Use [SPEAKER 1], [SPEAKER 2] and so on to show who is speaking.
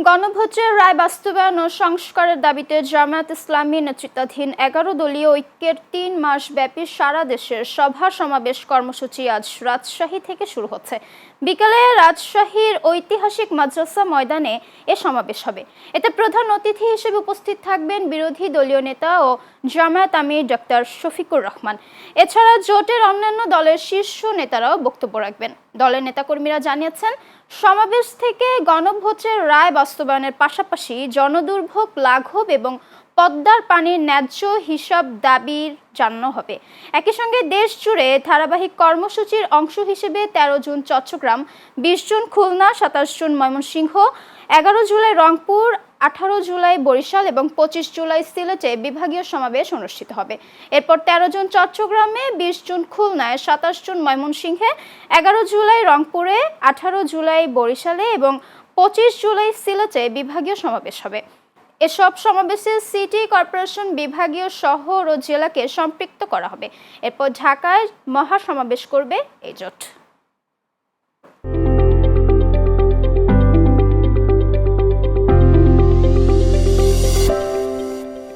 [SPEAKER 1] গণভোটের রায় বাস্তবায়ন ও সংস্কারের দাবিতে জামায়াত ইসলামী নেতৃত্বাধীন ১১ দলীয় ঐক্যের ৩ মাসব্যাপী সারা দেশের সভা সমাবেশ কর্মসূচি আজ রাজশাহী থেকে শুরু হচ্ছে। বিকেলে রাজশাহীর ঐতিহাসিক মাদ্রাসা ময়দানে এ সমাবেশ হবে। এতে প্রধান অতিথি হিসেবে উপস্থিত থাকবেন বিরোধী দলীয় নেতা ও জামায়াত আমির ডক্টর শফিকুর রহমান। এছাড়া জোটের অন্যান্য দলের শীর্ষ নেতারাও বক্তব্য রাখবেন। দলের নেতাকর্মীরা জানিয়েছেন, সমাবেশ থেকে গণভোটের রায় বাস্তবায়নের পাশাপাশি জনদুর্ভোগ লাঘব এবং পদ্মার পানির ন্যায্য হিসাব দাবির জানানো হবে। একই সঙ্গে দেশ জুড়ে ধারাবাহিক কর্মসূচির অংশ হিসেবে ১৩ June Chattogram, ২০ June Khulna, ২৭ June Mymensingh, ১১ July Rangpur, ১৮ July Barishal এবং ২৫ জুলাই সিলেটে বিভাগীয় সমাবেশ অনুষ্ঠিত হবে। এরপর ১৩ জুন চট্টগ্রামে, ২০ জুন খুলনায়, ২৭ জুন ময়মনসিংহে, ১১ জুলাই রংপুরে, ১৮ জুলাই বরিশালে এবং ২৫ জুলাই সিলেটে বিভাগীয় সমাবেশ হবে। এসব সমাবেশে সিটি কর্পোরেশন, বিভাগীয় শহর ও জেলাকে সম্পৃক্ত করা হবে। এরপর ঢাকায় মহাসমাবেশ করবে এই জোট।